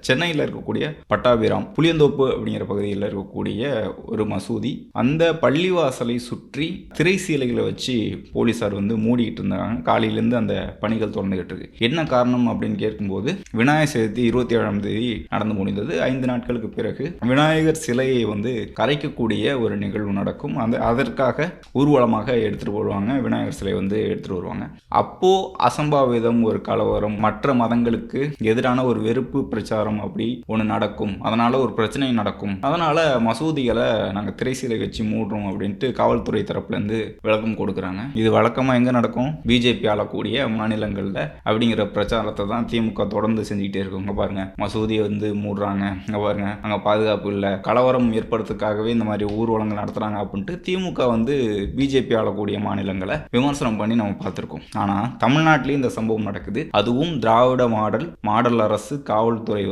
சென்னையில் இருக்கக்கூடிய பட்டாபிராம் புளியந்தோப்பு அப்படிங்கிற பகுதியில் இருக்கக்கூடிய ஒரு மசூதி. அந்த பள்ளிவாசலை சுற்றி திரை சீலைகளை வச்சு போலீசார் மூடிக்கிட்டு இருந்தாங்க. காலையிலேருந்து அந்த பணிகள் தொடர்ந்துகிட்டு இருக்கு. என்ன காரணம் அப்படின்னு கேட்கும்போது, விநாயகர் சதுர்த்தி 27ஆம் தேதி நடந்து முடிந்தது. 5 நாட்களுக்கு பிறகு விநாயகர் சிலையை கரைக்கக்கூடிய ஒரு நிகழ்வு நடக்கும். அதற்காக ஊர்வலமாக எடுத்துட்டு போடுவாங்க. விநாயகர் சிலை எடுத்துட்டு வருவாங்க. அப்போ அசம்பாவிதம், ஒரு கலவரம், மற்ற மதங்களுக்கு எதிரான ஒரு வெறுப்பு பிரச்சாரம் அப்படி ஒன்று நடக்கும். அதனால ஒரு பிரச்சனை நடக்கும். அதனால மசூதிகளை நாங்கள் திரைசீலை வச்சு மூடுறோம் அப்படின்ட்டு காவல்துறை தரப்புல இருந்து விளக்கம் கொடுக்குறாங்க. இது வழக்கமா எங்க நடக்கும்? பிஜேபி ஆளக்கூடிய மாநிலங்கள்ல அப்படிங்கிற பிரச்சாரத்தை தான் திமுக தொடர்ந்து செஞ்சுக்கிட்டே இருக்குங்க. பாருங்க, மசூதியை மூடுறாங்க, அங்க பாருங்க அங்க பாதுகாப்பு இல்லை, கலவரம் ஏற்படுறதுக்காகவே இந்த மாதிரி ஊர்வலங்கள் நடத்துறாங்க அப்படின்ட்டு திமுக பிஜேபி ஆளக்கூடிய மாநிலங்களை விமர்சனம் பண்ணி நம்ம பார்த்துருக்கோம். ஆனா தமிழ்நாட்டிலேயும் இந்த சம்பவம் நடக்குது. அதுவும் திராவிட மாடல் அரசு காவல்துறை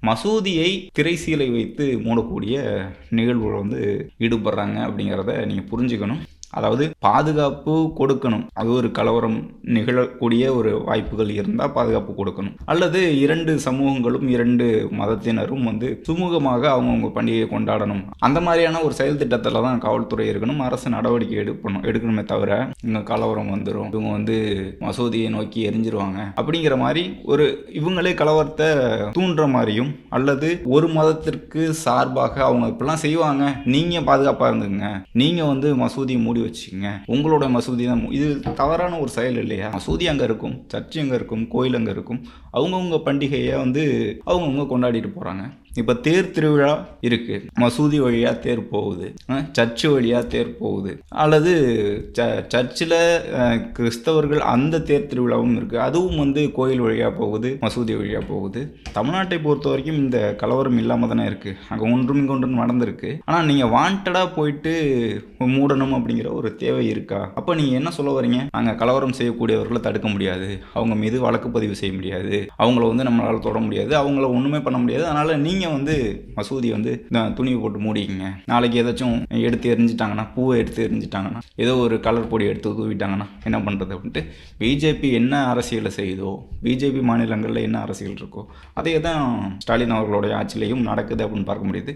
மசூதியை திரைசீலை வைத்து மூடக்கூடிய நிகழ்வுகள் ஈடுபடுறாங்க அப்படிங்கிறத நீங்க புரிஞ்சுக்கணும். அதாவது பாதுகாப்பு கொடுக்கணும். அது ஒரு கலவரம் நிகழக்கூடிய ஒரு வாய்ப்புகள் இருந்தால் பாதுகாப்பு கொடுக்கணும். அல்லது 2 சமூகங்களும் 2 மதத்தினரும் சுமூகமாக அவங்கவுங்க பண்டிகையை கொண்டாடணும். அந்த மாதிரியான ஒரு செயல் திட்டத்தில் தான் காவல்துறை இருக்கணும். அரசு நடவடிக்கை எடுக்கணுமே தவிர இங்கே கலவரம் வந்துடும், இவங்க மசூதியை நோக்கி எரிஞ்சிருவாங்க அப்படிங்கிற மாதிரி இவங்களே கலவரத்தை தூண்டுற மாதிரியும், அல்லது ஒரு மதத்திற்கு சார்பாக அவங்க இப்படிலாம் செய்வாங்க, நீங்க பாதுகாப்பாக இருந்துங்க, நீங்க மசூதியை மூடி வச்சுங்க, உங்களோட மசூதி தான், இது தவறான ஒரு செயல் இல்லையா? மசூதி அங்கே இருக்கும், சர்ச்சு அங்கே இருக்கும், கோயில் அங்கே இருக்கும். அவங்கவுங்க பண்டிகையை அவங்கவுங்க கொண்டாடிட்டு போகிறாங்க. இப்போ தேர் திருவிழா இருக்கு, மசூதி வழியாக தேர் போகுது, சர்ச்சு வழியாக தேர் போகுது, அல்லது சர்ச்சில் கிறிஸ்தவர்கள் அந்த தேர் திருவிழாவும் இருக்குது, அதுவும் கோயில் வழியாக போகுது, மசூதி வழியாக போகுது. தமிழ்நாட்டை பொறுத்த வரைக்கும் இந்த கலவரம் இல்லாமல் தானே இருக்குது. அங்கே ஒன்றும் இங்கே ஒன்றும் நடந்திருக்கு. ஆனால் நீங்கள் வாண்டடாக போயிட்டு மூடணும் அப்படிங்கிற ஒரு தேவை இருக்கா? அப்போ நீங்கள் என்ன சொல்ல வரீங்க? நாங்கள் கலவரம் செய்யக்கூடியவர்களை தடுக்க முடியாது, அவங்க மீது வழக்கு பதிவு செய்ய முடியாது, அவங்கள நம்மளால் தொட முடியாது, அவங்கள ஒன்றுமே பண்ண முடியாது, அதனால் நீங்கள் மசூதி துணியை போட்டு மூடிக்கிங்க. நாளைக்கு ஏதாச்சும் எடுத்து எரிஞ்சிட்டாங்கன்னா, பூவை எடுத்து எரிஞ்சிட்டாங்கன்னா, ஏதோ ஒரு கலர் பொடி எடுத்து தூவிட்டாங்கன்னா என்ன பண்ணுறது அப்படின்ட்டு பிஜேபி என்ன அரசியலை செய்யுதோ, பிஜேபி மாநிலங்களில் என்ன அரசியல் இருக்கோ, அதே தான் ஸ்டாலின் அவர்களுடைய ஆட்சியிலையும் நடக்குது அப்படின்னு பார்க்க முடியுது.